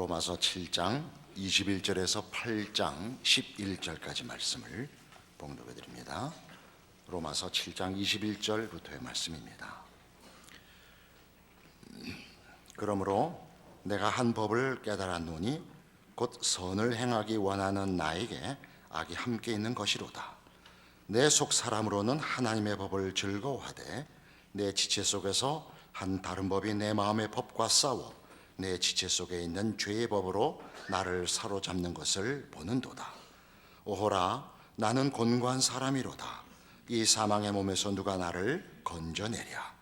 로마서 7장 21절에서 8장 11절까지 말씀을 봉독해 드립니다. 로마서 7장 21절부터의 말씀입니다. 그러므로 내가 한 법을 깨달았노니 곧 선을 행하기 원하는 나에게 악이 함께 있는 것이로다. 내 속 사람으로는 하나님의 법을 즐거워하되 내 지체 속에서 한 다른 법이 내 마음의 법과 싸워 내 지체 속에 있는 죄의 법으로 나를 사로잡는 것을 보는도다. 오호라, 나는 곤고한 사람이로다. 이 사망의 몸에서 누가 나를 건져내랴.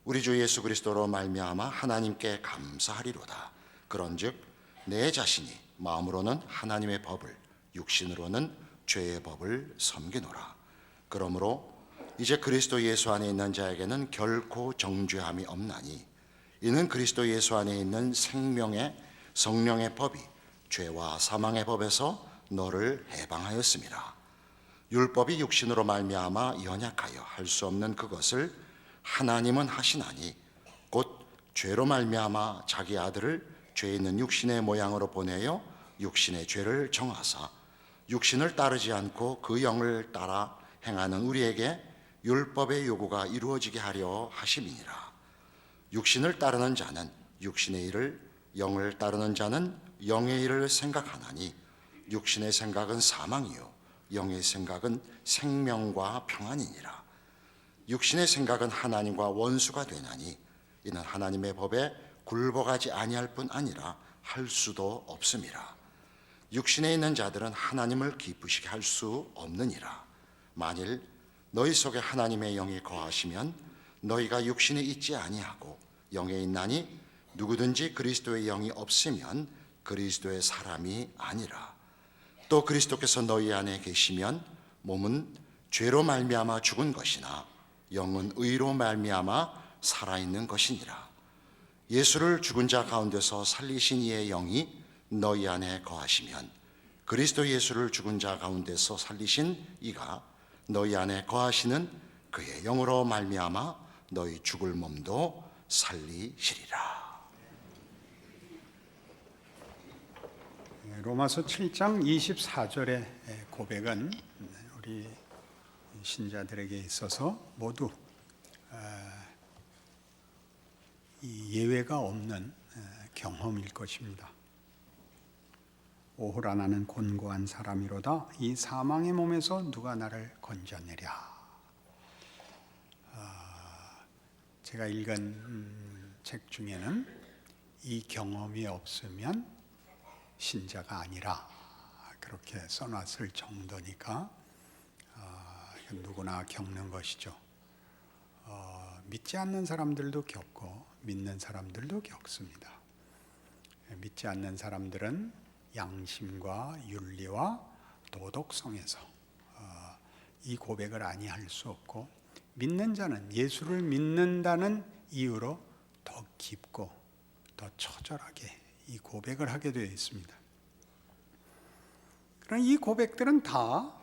우리 주 예수 그리스도로 말미암아 하나님께 감사하리로다. 그런즉 내 자신이 마음으로는 하나님의 법을, 육신으로는 죄의 법을 섬기노라. 그러므로 이제 그리스도 예수 안에 있는 자에게는 결코 정죄함이 없나니 이는 그리스도 예수 안에 있는 생명의 성령의 법이 죄와 사망의 법에서 너를 해방하였음이라. 율법이 육신으로 말미암아 연약하여 할 수 없는 그것을 하나님은 하시나니 곧 죄로 말미암아 자기 아들을 죄 있는 육신의 모양으로 보내어 육신의 죄를 정하사 육신을 따르지 않고 그 영을 따라 행하는 우리에게 율법의 요구가 이루어지게 하려 하심이니라. 육신을 따르는 자는 육신의 일을, 영을 따르는 자는 영의 일을 생각하나니 육신의 생각은 사망이요 영의 생각은 생명과 평안이니라. 육신의 생각은 하나님과 원수가 되나니 이는 하나님의 법에 굴복하지 아니할 뿐 아니라 할 수도 없음이라. 육신에 있는 자들은 하나님을 기쁘시게 할 수 없느니라. 만일 너희 속에 하나님의 영이 거하시면 너희가 육신에 있지 아니하고 영에 있나니 누구든지 그리스도의 영이 없으면 그리스도의 사람이 아니라. 또 그리스도께서 너희 안에 계시면 몸은 죄로 말미암아 죽은 것이나 영은 의로 말미암아 살아있는 것이니라. 예수를 죽은 자 가운데서 살리신 이의 영이 너희 안에 거하시면 그리스도 예수를 죽은 자 가운데서 살리신 이가 너희 안에 거하시는 그의 영으로 말미암아 너희 죽을 몸도 살리시리라. 로마서 7장 24절의 고백은 우리 신자들에게 있어서 모두 예외가 없는 경험일 것입니다. 오호라, 나는 곤고한 사람이로다. 이 사망의 몸에서 누가 나를 건져내랴. 제가 읽은 책 중에는 이 경험이 없으면 신자가 아니라 그렇게 써놨을 정도니까 누구나 겪는 것이죠. 믿지 않는 사람들도 겪고 믿는 사람들도 겪습니다. 믿지 않는 사람들은 양심과 윤리와 도덕성에서 이 고백을 아니할 수 없고, 믿는 자는 예수를 믿는다는 이유로 더 깊고 더 처절하게 이 고백을 하게 되어 있습니다. 그럼 이 고백들은 다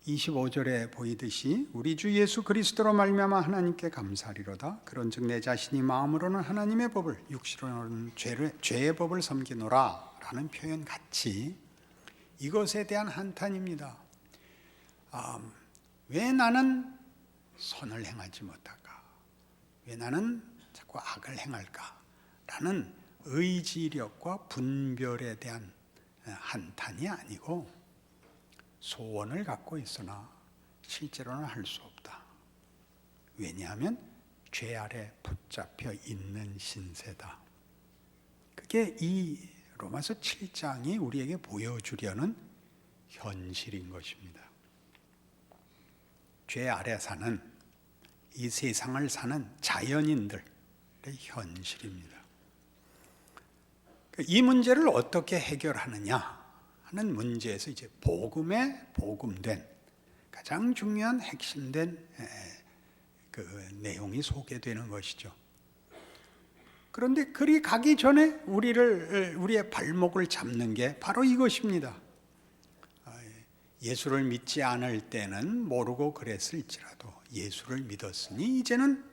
25절에 보이듯이 우리 주 예수 그리스도로 말미암아 하나님께 감사하리로다. 그런즉 내 자신이 마음으로는 하나님의 법을, 육신으로는 죄의 법을 섬기노라 라는 표현 같이 이것에 대한 한탄입니다. 왜 나는 선을 행하지 못할까? 왜 나는 자꾸 악을 행할까? 라는 의지력과 분별에 대한 한탄이 아니고 소원을 갖고 있으나 실제로는 할 수 없다. 왜냐하면 죄 아래 붙잡혀 있는 신세다. 그게 이 로마서 7장이 우리에게 보여주려는 현실인 것입니다. 죄 아래 사는 이 세상을 사는 자연인들의 현실입니다. 이 문제를 어떻게 해결하느냐 하는 문제에서 이제 복음에 복음된 가장 중요한 핵심된 그 내용이 소개되는 것이죠. 그런데 그리 가기 전에 우리의 발목을 잡는 게 바로 이것입니다. 예수를 믿지 않을 때는 모르고 그랬을지라도 예수를 믿었으니 이제는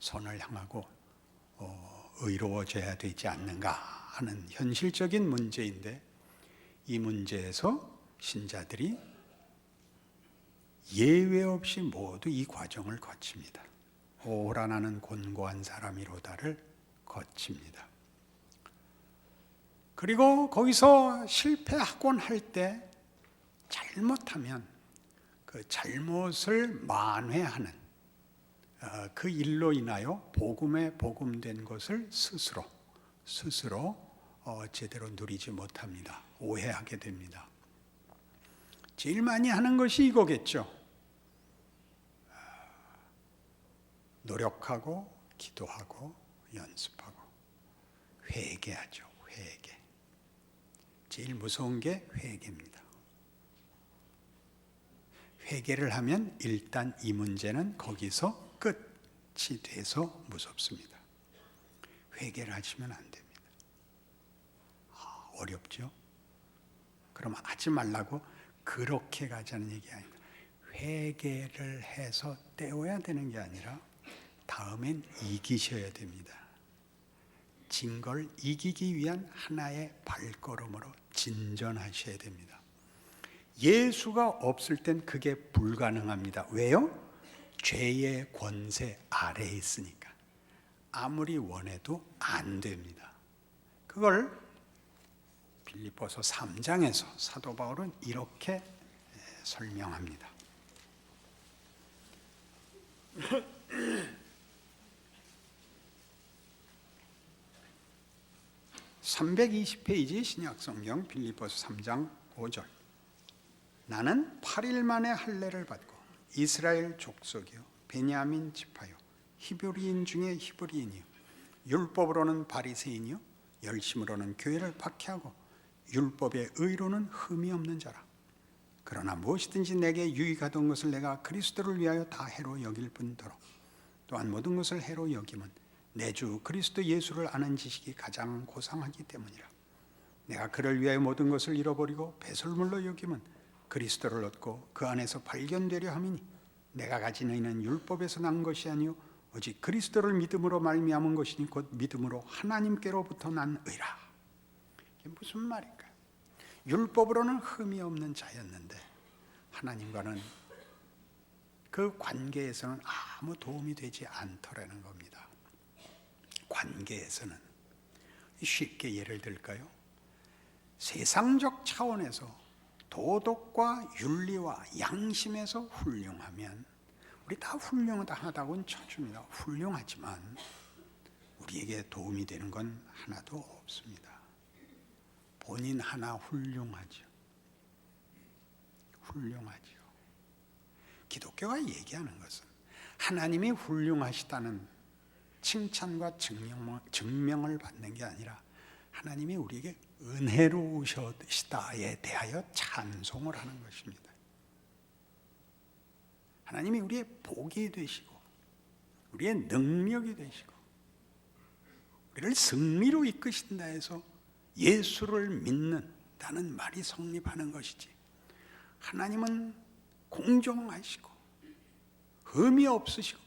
선을 향하고 의로워져야 되지 않는가 하는 현실적인 문제인데, 이 문제에서 신자들이 예외 없이 모두 이 과정을 거칩니다. 오라 나는 곤고한 사람이로다를 거칩니다. 그리고 거기서 실패하곤 할 때 잘못하면 그 잘못을 만회하는 그 일로 인하여 복음에 복음된 것을 스스로 제대로 누리지 못합니다. 오해하게 됩니다. 제일 많이 하는 것이 이거겠죠. 노력하고 기도하고 연습하고 회개하죠. 회개. 제일 무서운 게 회개입니다. 회개를 하면 일단 이 문제는 거기서 끝이 돼서 무섭습니다. 회개를 하시면 안 됩니다. 어렵죠? 그럼 하지 말라고 그렇게 가자는 얘기 아닙니다. 회개를 해서 때워야 되는 게 아니라 다음엔 이기셔야 됩니다. 진 걸 이기기 위한 하나의 발걸음으로 진전하셔야 됩니다. 예수가 없을 땐 그게 불가능합니다. 왜요? 죄의 권세 아래에 있으니까. 아무리 원해도 안 됩니다. 그걸 빌립보서 3장에서 사도 바울은 이렇게 설명합니다. 320페이지 신약성경 빌립보서 3장 5절. 나는 8일 만에 할례를 받고 이스라엘 족속이요 베냐민 지파요 히브리인 중에 히브리인이요 율법으로는 바리새인이요 열심으로는 교회를 박해하고 율법의 의로는 흠이 없는 자라. 그러나 무엇이든지 내게 유익하던 것을 내가 그리스도를 위하여 다 해로 여길 뿐더러 또한 모든 것을 해로 여김은 내 주 그리스도 예수를 아는 지식이 가장 고상하기 때문이라. 내가 그를 위하여 모든 것을 잃어버리고 배설물로 여김은 그리스도를 얻고 그 안에서 발견되려 함이니 내가 가진 의는 율법에서 난 것이 아니요 오직 그리스도를 믿음으로 말미암은 것이니 곧 믿음으로 하나님께로부터 난 의라. 이게 무슨 말일까요? 율법으로는 흠이 없는 자였는데 하나님과는 그 관계에서는 아무 도움이 되지 않더라는 겁니다. 관계에서는 쉽게 예를 들까요? 세상적 차원에서 도덕과 윤리와 양심에서 훌륭하면 우리 다 훌륭하다고는 쳐줍니다. 훌륭하지만 우리에게 도움이 되는 건 하나도 없습니다. 본인 하나 훌륭하죠. 훌륭하죠. 기독교가 얘기하는 것은 하나님이 훌륭하시다는 칭찬과 증명을 받는 게 아니라 하나님이 우리에게 은혜로우시다에 대하여 찬송을 하는 것입니다. 하나님이 우리의 복이 되시고 우리의 능력이 되시고 우리를 승리로 이끄신다 해서 예수를 믿는다는 말이 성립하는 것이지, 하나님은 공정하시고 흠이 없으시고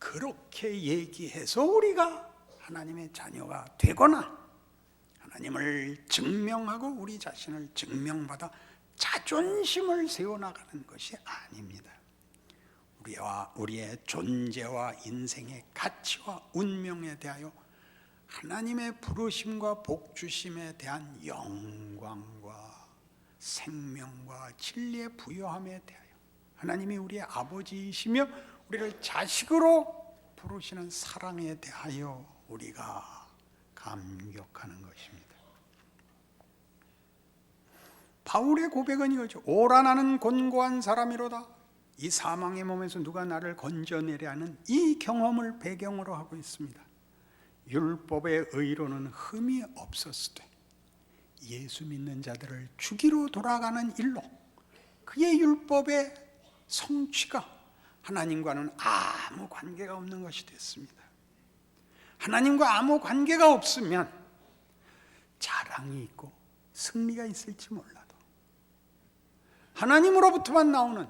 그렇게 얘기해서 우리가 하나님의 자녀가 되거나 하나님을 증명하고 우리 자신을 증명받아 자존심을 세워나가는 것이 아닙니다. 우리의 존재와 인생의 가치와 운명에 대하여 하나님의 부르심과 복주심에 대한 영광과 생명과 진리의 부여함에 대하여 하나님이 우리의 아버지이시며 우리를 자식으로 부르시는 사랑에 대하여 우리가 감격하는 것입니다. 바울의 고백은 이거죠. 오라 나는 곤고한 사람이로다. 이 사망의 몸에서 누가 나를 건져내려 하는 이 경험을 배경으로 하고 있습니다. 율법의 의로는 흠이 없었으되 예수 믿는 자들을 죽이러 돌아가는 일로 그의 율법의 성취가 하나님과는 아무 관계가 없는 것이 됐습니다. 하나님과 아무 관계가 없으면 자랑이 있고 승리가 있을지 몰라도 하나님으로부터만 나오는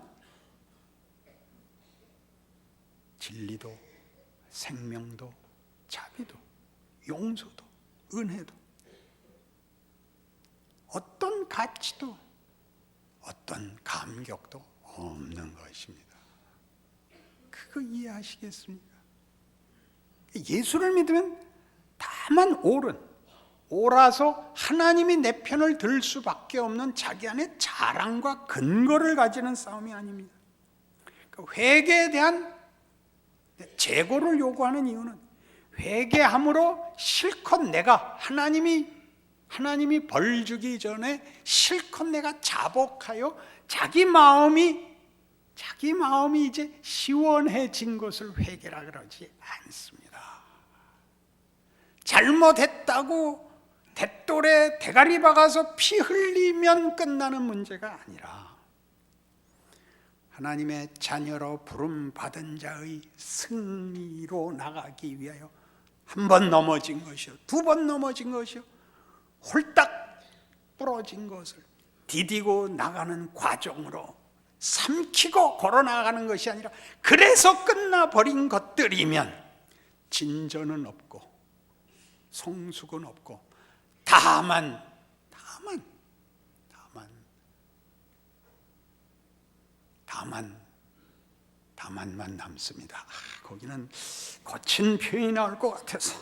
진리도 생명도 자비도 용서도 은혜도 가치도 어떤 감격도 없는 것입니다. 그거 이해하시겠습니까? 예수를 믿으면 다만 옳아서 하나님이 내 편을 들 수밖에 없는 자기 안에 자랑과 근거를 가지는 싸움이 아닙니다. 회개에 대한 재고를 요구하는 이유는 회개함으로 실컷 내가 하나님이 벌 주기 전에 실컷 내가 자복하여 자기 마음이 이제 시원해진 것을 회개라 그러지 않습니다. 잘못했다고 대돌에 대가리 박아서 피 흘리면 끝나는 문제가 아니라 하나님의 자녀로 부름 받은 자의 승리로 나가기 위하여 한 번 넘어진 것이요, 두 번 넘어진 것이요, 홀딱 부러진 것을 디디고 나가는 과정으로 삼키고 걸어 나가는 것이 아니라 그래서 끝나버린 것들이면 진전은 없고 성숙은 없고 다만만 남습니다. 거기는 거친 표현이 나올 것 같아서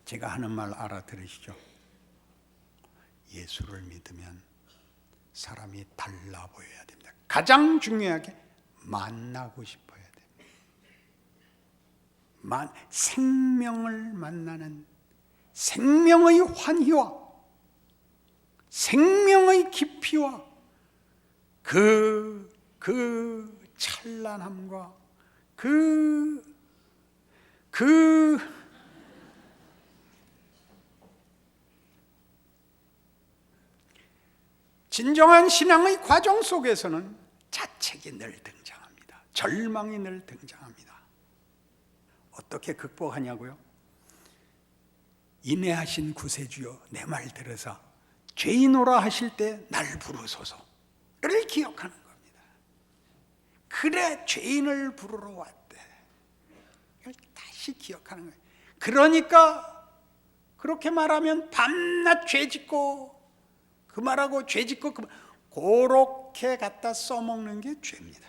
제가 하는 말 알아들으시죠? 예수를 믿으면 사람이 달라 보여야 됩니다. 가장 중요하게 만나고 싶어야 됩니다. 생명을 만나는 생명의 환희와 생명의 깊이와 그 찬란함과 진정한 신앙의 과정 속에서는 자책이 늘 등장합니다. 절망이 늘 등장합니다. 어떻게 극복하냐고요? 인애하신 구세주여 내 말 들으사 죄인오라 하실 때 날 부르소서를 기억하는 겁니다. 그래 죄인을 부르러 왔대. 이걸 다시 기억하는 거예요. 그러니까 그렇게 말하면 밤낮 죄짓고 그 말하고 죄짓고 그렇게 갖다 써먹는 게 죄입니다.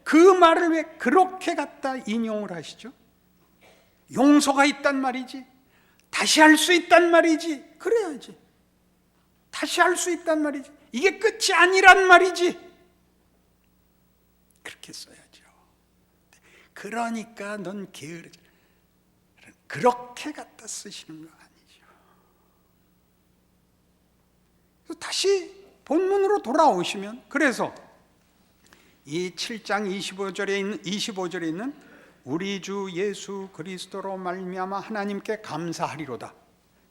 그 말을 왜 그렇게 갖다 인용을 하시죠? 용서가 있단 말이지, 다시 할 수 있단 말이지, 그래야지. 다시 할 수 있단 말이지, 이게 끝이 아니란 말이지, 그렇게 써야죠. 그러니까 넌 게으르지, 그렇게 갖다 쓰시는 거 아니죠. 다시 본문으로 돌아오시면, 그래서 이 7장 25절에 있는 우리 주 예수 그리스도로 말미암아 하나님께 감사하리로다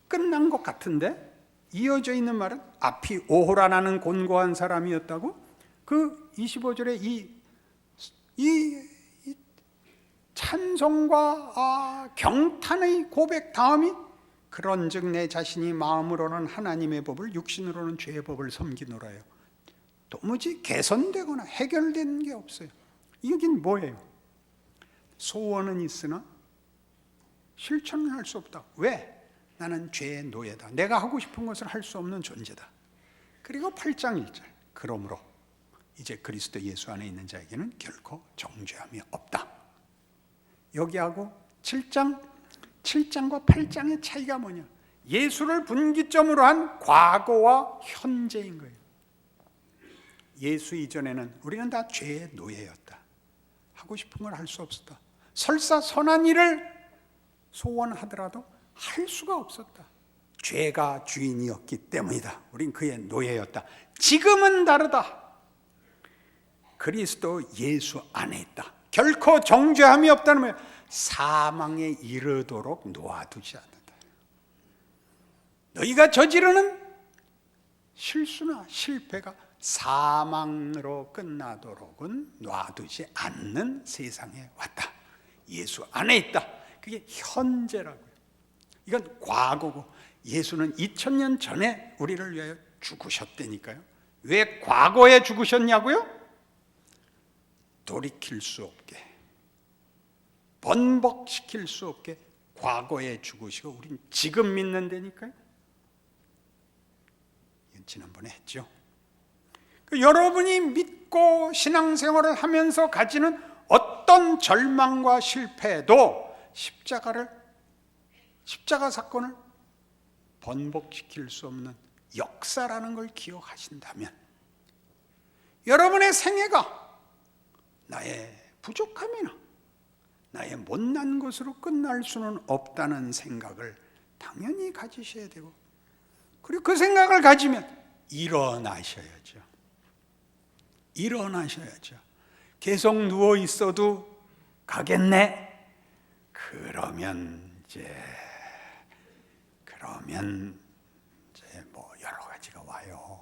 끝난 것 같은데, 이어져 있는 말은 앞이 오호라나는 곤고한 사람이었다고, 그 25절에 이 찬송과 경탄의 고백 다음이 그런즉 내 자신이 마음으로는 하나님의 법을 육신으로는 죄의 법을 섬기노라요. 도무지 개선되거나 해결된 게 없어요. 이긴 뭐예요? 소원은 있으나 실천을 할 수 없다. 왜? 나는 죄의 노예다. 내가 하고 싶은 것을 할 수 없는 존재다. 그리고 8장 1절 그러므로 이제 그리스도 예수 안에 있는 자에게는 결코 정죄함이 없다. 여기하고 7장과 8장의 차이가 뭐냐? 예수를 분기점으로 한 과거와 현재인 거예요. 예수 이전에는 우리는 다 죄의 노예였다. 하고 싶은 걸 할 수 없었다. 설사 선한 일을 소원하더라도 할 수가 없었다. 죄가 주인이었기 때문이다. 우린 그의 노예였다. 지금은 다르다. 그리스도 예수 안에 있다. 결코 정죄함이 없다는 거예요. 사망에 이르도록 놓아두지 않는다. 너희가 저지르는 실수나 실패가 사망으로 끝나도록은 놔두지 않는 세상에 왔다. 예수 안에 있다. 그게 현재라고요. 이건 과거고, 예수는 2000년 전에 우리를 위하여 죽으셨다니까요. 왜 과거에 죽으셨냐고요? 돌이킬 수 없게, 번복시킬 수 없게 과거에 죽으시고 우린 지금 믿는다니까요. 이건 지난번에 했죠. 여러분이 믿고 신앙생활을 하면서 가지는 어떤 절망과 실패도 십자가 사건을 번복시킬 수 없는 역사라는 걸 기억하신다면 여러분의 생애가 나의 부족함이나 나의 못난 것으로 끝날 수는 없다는 생각을 당연히 가지셔야 되고, 그리고 그 생각을 가지면 일어나셔야죠. 계속 누워 있어도 가겠네. 그러면 이제 뭐 여러 가지가 와요.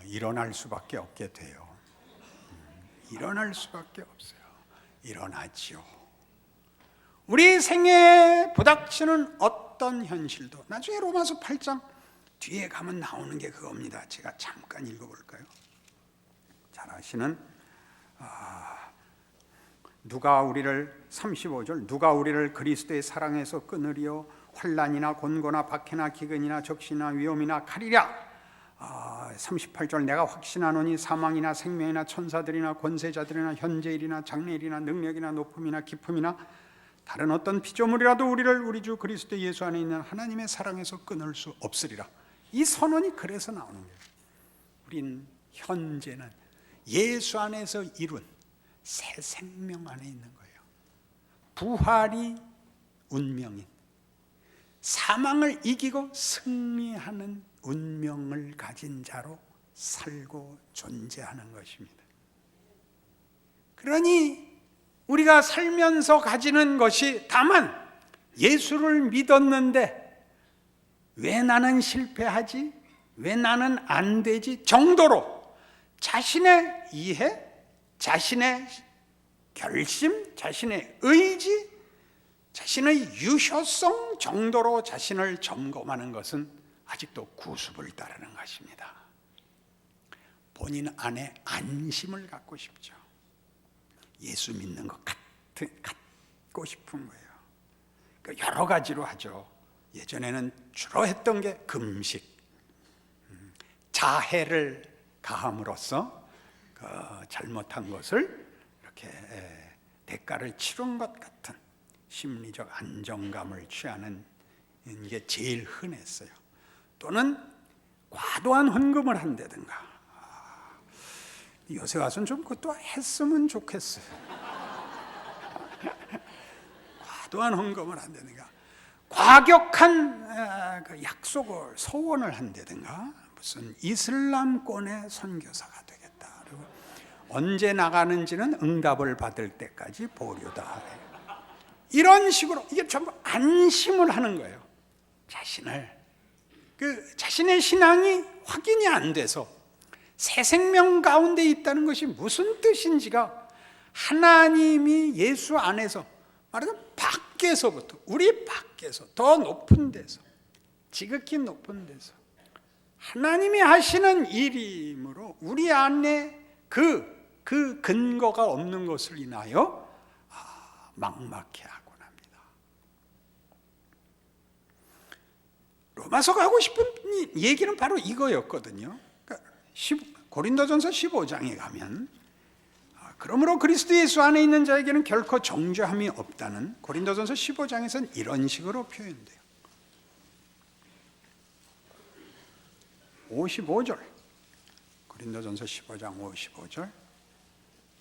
일어날 수밖에 없게 돼요. 일어날 수밖에 없어요. 일어나지요. 우리 생애에 부닥치는 어떤 현실도 나중에 로마서 8장 뒤에 가면 나오는 게 그겁니다. 제가 잠깐 읽어볼까요? 잘 아시는 누가 우리를 35절 누가 우리를 그리스도의 사랑에서 끊으리요 환난이나 곤고나 박해나 기근이나 적신이나 위험이나 칼이랴. 38절 내가 확신하노니 사망이나 생명이나 천사들이나 권세자들이나 현재일이나 장래일이나 능력이나 높음이나 깊음이나 다른 어떤 피조물이라도 우리를 우리 주 그리스도 예수 안에 있는 하나님의 사랑에서 끊을 수 없으리라. 이 선언이 그래서 나오는 거예요. 우린 현재는 예수 안에서 이룬 새 생명 안에 있는 거예요. 부활이 운명인, 사망을 이기고 승리하는 운명을 가진 자로 살고 존재하는 것입니다. 그러니 우리가 살면서 가지는 것이 다만 예수를 믿었는데 왜 나는 실패하지? 왜 나는 안 되지? 정도로 자신의 이해, 자신의 결심, 자신의 의지, 자신의 유효성 정도로 자신을 점검하는 것은 아직도 구습을 따르는 것입니다. 본인 안에 안심을 갖고 싶죠. 예수 믿는 것 갖고 싶은 거예요. 여러 가지로 하죠. 예전에는 주로 했던 게 금식, 자해를 가함으로써 잘못한 것을 이렇게 대가를 치른 것 같은 심리적 안정감을 취하는 게 제일 흔했어요. 또는 과도한 헌금을 한다든가. 요새 와서는 좀 그것도 했으면 좋겠어요. 과도한 헌금을 한다든가, 과격한 약속을 소원을 한다든가, 무슨 이슬람권의 선교사가 되겠다. 그리고 언제 나가는지는 응답을 받을 때까지 보류다. 이런 식으로 이게 전부 안심을 하는 거예요. 자신의 신앙이 확인이 안 돼서 새 생명 가운데 있다는 것이 무슨 뜻인지가 하나님이 예수 안에서 말하자면 밖에서부터, 우리 밖에서 더 높은 데서, 지극히 높은 데서 하나님이 하시는 일이므로 우리 안에 그 근거가 없는 것을 인하여 막막해하곤 합니다. 로마서가 하고 싶은 얘기는 바로 이거였거든요. 그러니까 고린도전서 15장에 가면 그러므로 그리스도 예수 안에 있는 자에게는 결코 정죄함이 없다는 고린도전서 15장에서는 이런 식으로 표현돼요. 55절, 고린도전서 15장 55절,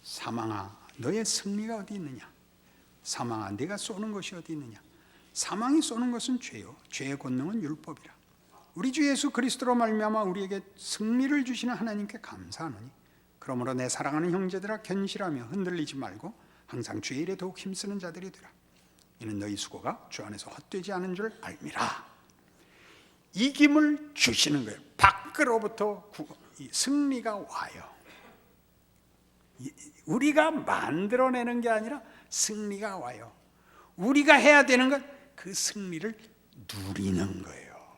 사망아 너의 승리가 어디 있느냐? 사망아 네가 쏘는 것이 어디 있느냐? 사망이 쏘는 것은 죄요, 죄의 권능은 율법이라. 우리 주 예수 그리스도로 말미암아 우리에게 승리를 주시는 하나님께 감사하노니 그러므로 내 사랑하는 형제들아 견실하며 흔들리지 말고 항상 주의 일에 더욱 힘쓰는 자들이 되라. 이는 너희 수고가 주 안에서 헛되지 않은 줄 알미라. 이김을 주시는 거예요. 밖으로부터 승리가 와요. 우리가 만들어내는 게 아니라 승리가 와요. 우리가 해야 되는 건 그 승리를 누리는 거예요.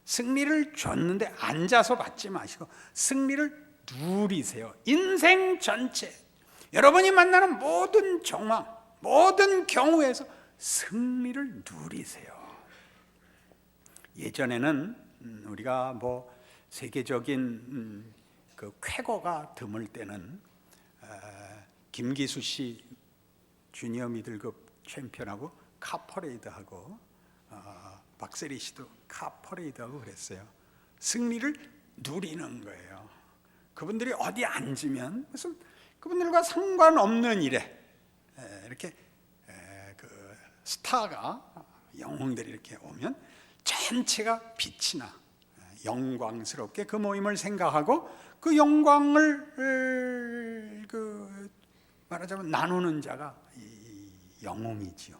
승리를 줬는데 앉아서 받지 마시고 승리를 누리세요. 인생 전체 여러분이 만나는 모든 정황, 모든 경우에서 승리를 누리세요. 예전에는 우리가 뭐 세계적인 그 쾌거가 드물 때는 김기수 씨 주니어 미들급 챔피언하고 카퍼레이드하고 박세리 씨도 카퍼레이드하고 그랬어요. 승리를 누리는 거예요. 그분들이 어디 앉으면 무슨 그분들과 상관없는 일에 이렇게 그 스타가 영웅들이 이렇게 오면 전체가 빛이 나 영광스럽게 그 모임을 생각하고 그 영광을 그 말하자면 나누는 자가 이 영웅이지요.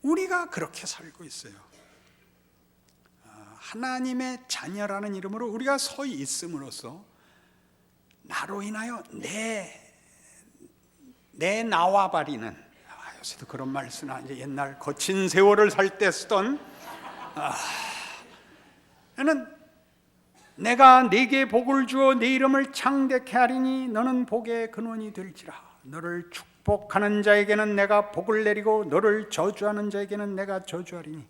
우리가 그렇게 살고 있어요. 하나님의 자녀라는 이름으로 우리가 서 있음으로써 나로 인하여 내 나와바리는 요새도 그런 말 쓰나 이제 옛날 거친 세월을 살 때 쓰던 너는 내가 네게 복을 주어 네 이름을 창대케 하리니 너는 복의 근원이 될지라. 너를 축복하는 자에게는 내가 복을 내리고 너를 저주하는 자에게는 내가 저주하리니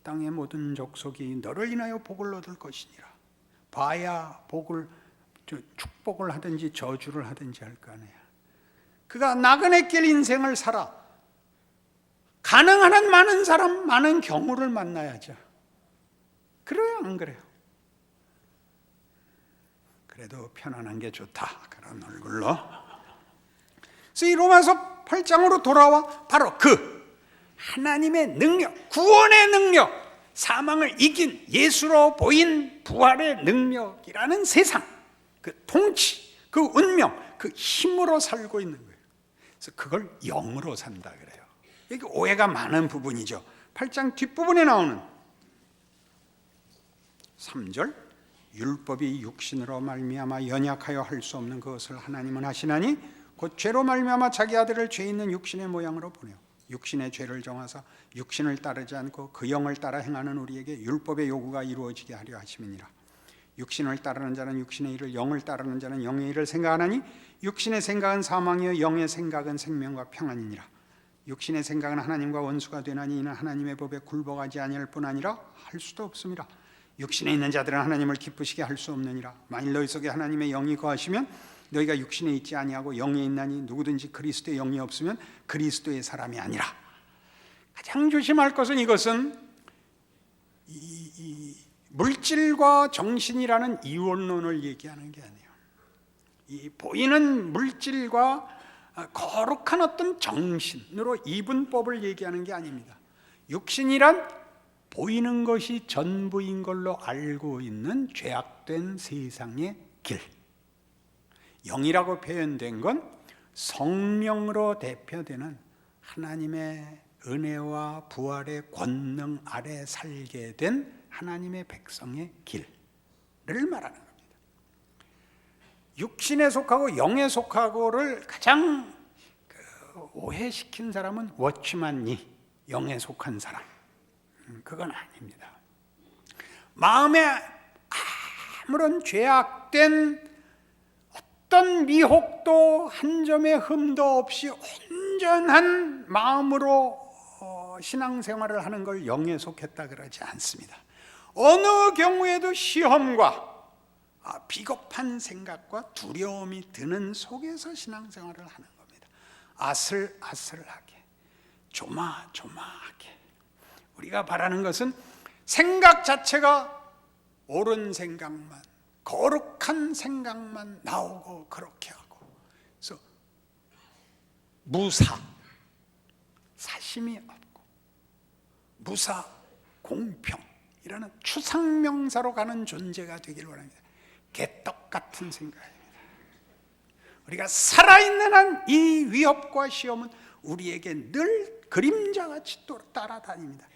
땅의 모든 족속이 너를 인하여 복을 얻을 것이니라. 봐야 축복을 하든지 저주를 하든지 할 거 아니야. 그가 나그네 길 인생을 살아 가능한 한 많은 사람, 많은 경우를 만나야죠. 그래요, 안 그래요? 그래도 편안한 게 좋다, 그런 얼굴로. 그래서 이 로마서 8장으로 돌아와 바로 그 하나님의 능력, 구원의 능력, 사망을 이긴 예수로 보인 부활의 능력이라는 세상, 그 통치, 그 운명, 그 힘으로 살고 있는 거예요. 그래서 그걸 영으로 산다 그래요. 이게 오해가 많은 부분이죠. 8장 뒷부분에 나오는 3절, 율법이 육신으로 말미암아 연약하여 할 수 없는 그것을 하나님은 하시나니 곧 죄로 말미암아 자기 아들을 죄 있는 육신의 모양으로 보내어 육신의 죄를 정하사 육신을 따르지 않고 그 영을 따라 행하는 우리에게 율법의 요구가 이루어지게 하려 하심이니라. 육신을 따르는 자는 육신의 일을, 영을 따르는 자는 영의 일을 생각하나니 육신의 생각은 사망이요 영의 생각은 생명과 평안이니라. 육신의 생각은 하나님과 원수가 되나니 이는 하나님의 법에 굴복하지 아니할 뿐 아니라 할 수도 없음이라. 육신에 있는 자들은 하나님을 기쁘시게 할 수 없느니라. 만일 너희 속에 하나님의 영이 거하시면 너희가 육신에 있지 아니하고 영에 있나니 누구든지 그리스도의 영이 없으면 그리스도의 사람이 아니라. 가장 조심할 것은 이것은 이 물질과 정신이라는 이원론을 얘기하는 게 아니에요. 이 보이는 물질과 거룩한 어떤 정신으로 이분법을 얘기하는 게 아닙니다. 육신이란 보이는 것이 전부인 걸로 알고 있는 죄악된 세상의 길. 영이라고 표현된 건 성령으로 대표되는 하나님의 은혜와 부활의 권능 아래 살게 된 하나님의 백성의 길을 말하는 겁니다. 육신에 속하고 영에 속하고를 가장 오해시킨 사람은 워치만니, 영에 속한 사람. 그건 아닙니다. 마음에 아무런 죄악된 어떤 미혹도 한 점의 흠도 없이 온전한 마음으로 신앙생활을 하는 걸 영에 속했다 그러지 않습니다. 어느 경우에도 시험과 비겁한 생각과 두려움이 드는 속에서 신앙생활을 하는 겁니다. 아슬아슬하게, 조마조마하게. 우리가 바라는 것은 생각 자체가 옳은 생각만, 거룩한 생각만 나오고 그렇게 하고, 그래서 무사, 사심이 없고 무사, 공평이라는 추상명사로 가는 존재가 되기를 원합니다. 개떡 같은 생각입니다. 우리가 살아있는 한 이 위협과 시험은 우리에게 늘 그림자같이 또 따라다닙니다.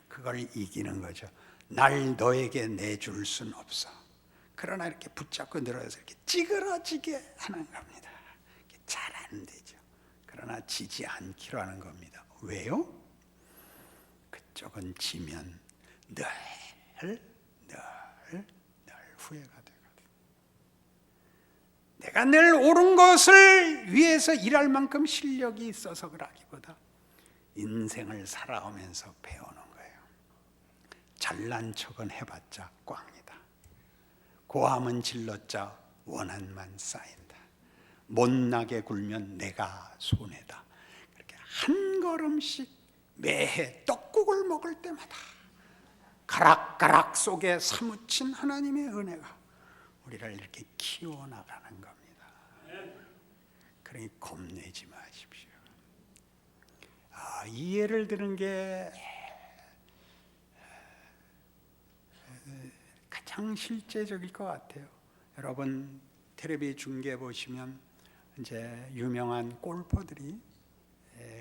그걸 이기는 거죠. 날 너에게 내줄 순 없어. 그러나 이렇게 붙잡고 늘어서 이렇게 찌그러지게 하는 겁니다. 잘 안 되죠. 그러나 지지 않기로 하는 겁니다. 왜요? 그쪽은 지면 늘 후회가 되거든. 내가 늘 옳은 것을 위해서 일할 만큼 실력이 있어서 그러기보다 인생을 살아오면서 배우는 거예요. 잘난 척은 해봤자 꽝이다. 고함은 질렀자 원한만 쌓인다. 못나게 굴면 내가 손해다. 그렇게 한 걸음씩 매해 떡국을 먹을 때마다 가락가락 속에 사무친 하나님의 은혜가 우리를 이렇게 키워나가는 겁니다. 그러니 겁내지 마십시오. 이 예를 드는 게 가장 실제적일 것 같아요. 여러분 텔레비 중계 보시면 이제 유명한 골퍼들이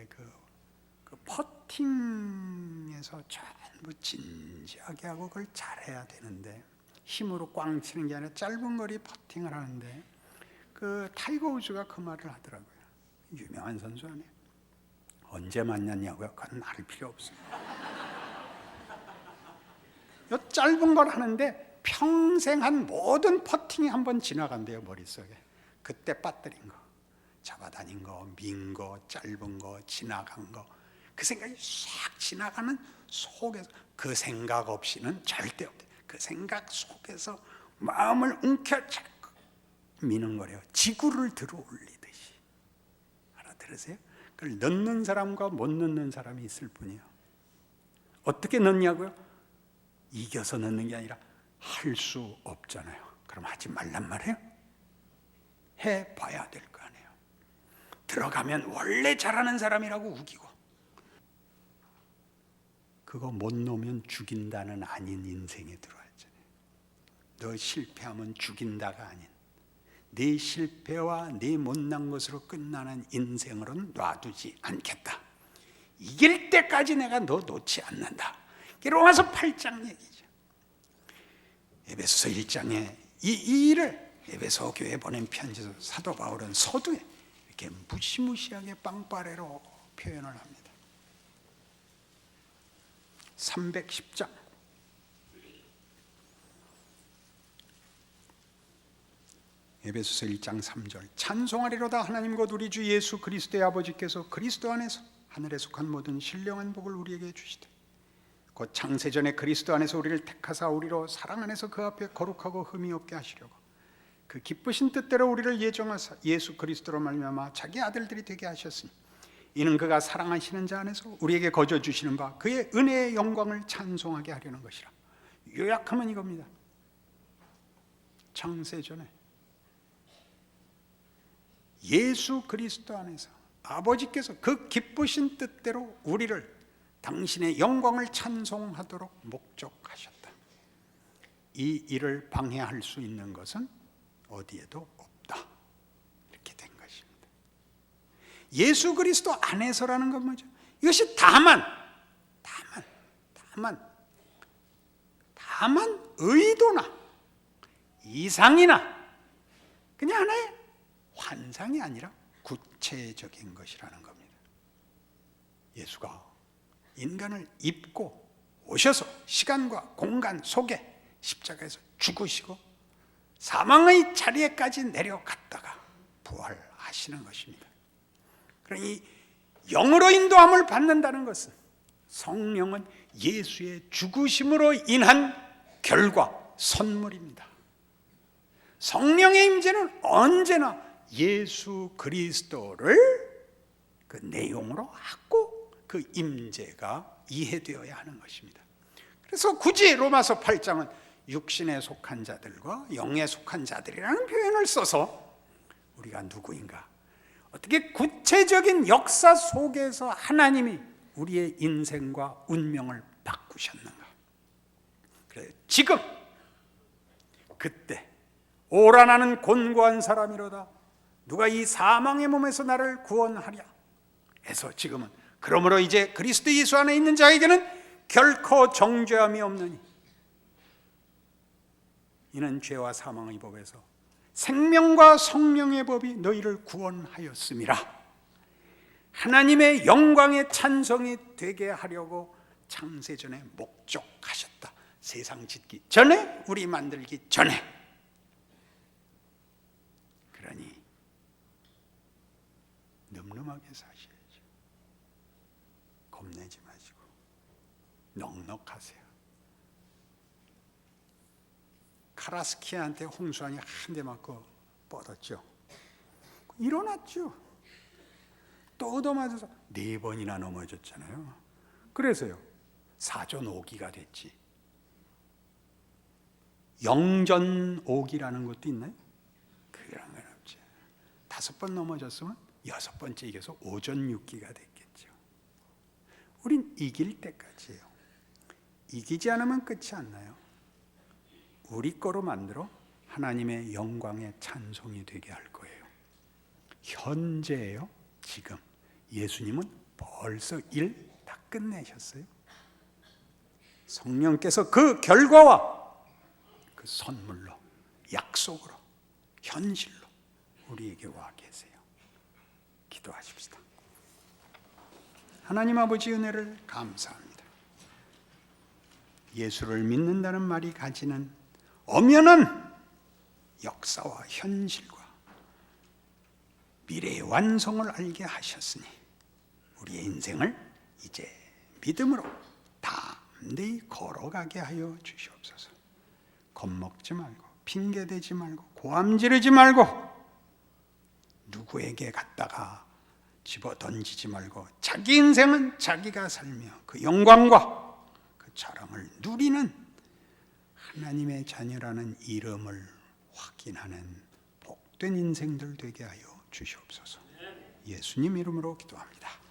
그 퍼팅에서 전부 진지하게 하고 그걸 잘해야 되는데 힘으로 꽝 치는 게 아니라 짧은 거리 퍼팅을 하는데 그 타이거 우즈가 그 말을 하더라고요. 유명한 선수 아니에요. 언제 만났냐고요? 그건 말할 필요 없어요. 요 짧은 걸 하는데 평생 한 모든 퍼팅이 한번 지나간대요, 머릿속에. 그때 빠뜨린 거, 잡아다닌 거, 민 거, 짧은 거, 지나간 거, 그 생각이 싹 지나가는 속에서 그 생각 없이는 절대 없대. 그 생각 속에서 마음을 움켜잡고 미는 거래요. 지구를 들어 올리듯이. 알아들으세요? 그걸 넣는 사람과 못 넣는 사람이 있을 뿐이에요. 어떻게 넣냐고요? 이겨서 넣는 게 아니라 할 수 없잖아요. 그럼 하지 말란 말이에요? 해봐야 될 거 아니에요. 들어가면 원래 잘하는 사람이라고 우기고 그거 못 놓으면 죽인다는 아닌 인생에 들어왔잖아요. 너 실패하면 죽인다가 아닌 네 실패와 네 못난 것으로 끝나는 인생으로는 놔두지 않겠다. 이길 때까지 내가 너 놓지 않는다. 로마서 8장 얘기죠. 에베소서 1장에 이 일을 에베소 교회에 보낸 편지에서 사도 바울은 서두에 이렇게 무시무시하게 빵빠레로 표현을 합니다. 310장 에베소서 1장 3절 찬송하리로다 하나님 곧 우리 주 예수 그리스도의 아버지께서 그리스도 안에서 하늘에 속한 모든 신령한 복을 우리에게 주시되 곧 창세전에 그리스도 안에서 우리를 택하사 우리로 사랑 안에서 그 앞에 거룩하고 흠이 없게 하시려고 그 기쁘신 뜻대로 우리를 예정하사 예수 그리스도로 말미암아 자기 아들들이 되게 하셨으니 이는 그가 사랑하시는 자 안에서 우리에게 거저 주시는 바 그의 은혜의 영광을 찬송하게 하려는 것이라. 요약하면 이겁니다. 창세전에 예수 그리스도 안에서 아버지께서 그 기쁘신 뜻대로 우리를 당신의 영광을 찬송하도록 목적하셨다. 이 일을 방해할 수 있는 것은 어디에도 없다. 이렇게 된 것입니다. 예수 그리스도 안에서라는 건 뭐죠? 이것이 다만 의도나 이상이나 그냥 하나의 환상이 아니라 구체적인 것이라는 겁니다. 예수가 인간을 입고 오셔서 시간과 공간 속에 십자가에서 죽으시고 사망의 자리에까지 내려갔다가 부활하시는 것입니다. 그러니 영으로 인도함을 받는다는 것은 성령은 예수의 죽으심으로 인한 결과, 선물입니다. 성령의 임재는 언제나 예수 그리스도를 그 내용으로 하고 그 임재가 이해되어야 하는 것입니다. 그래서 굳이 로마서 8장은 육신에 속한 자들과 영에 속한 자들이라는 표현을 써서 우리가 누구인가, 어떻게 구체적인 역사 속에서 하나님이 우리의 인생과 운명을 바꾸셨는가. 그래, 지금 그때 오라 나는 곤고한 사람이로다 누가 이 사망의 몸에서 나를 구원하랴 해서 지금은 그러므로 이제 그리스도 예수 안에 있는 자에게는 결코 정죄함이 없느니 이는 죄와 사망의 법에서 생명과 성령의 법이 너희를 구원하였음이라. 하나님의 영광의 찬송이 되게 하려고 창세전에 목적하셨다. 세상 짓기 전에, 우리 만들기 전에. 그러니 늠름하게 사셔야죠. 겁내지 마시고 넉넉하세요. 카라스키아한테 홍수왕이 한 대 맞고 뻗었죠. 일어났죠. 또 얻어맞아서 4번이나 넘어졌잖아요. 그래서요, 사전오기가 됐지. 영전오기라는 것도 있나요? 그런 건 없죠. 5번 넘어졌으면 6번째 이겨서 오전육기가 됐겠죠. 우린 이길 때까지예요. 이기지 않으면 끝이 안 나요. 우리 거로 만들어 하나님의 영광의 찬송이 되게 할 거예요. 현재예요. 지금 예수님은 벌써 일 다 끝내셨어요. 성령께서 그 결과와 그 선물로, 약속으로, 현실로 우리에게 와 계세요. 기도하십시다. 하나님 아버지 은혜를 감사합니다. 예수를 믿는다는 말이 가지는 엄연한 역사와 현실과 미래의 완성을 알게 하셨으니 우리의 인생을 이제 믿음으로 담대히 걸어가게 하여 주시옵소서. 겁먹지 말고 핑계대지 말고 고함 지르지 말고 누구에게 갖다가 집어 던지지 말고 자기 인생은 자기가 살며 그 영광과 그 자랑을 누리는 하나님의 자녀라는 이름을 확인하는 복된 인생들 되게 하여 주시옵소서. 예수님 이름으로 기도합니다.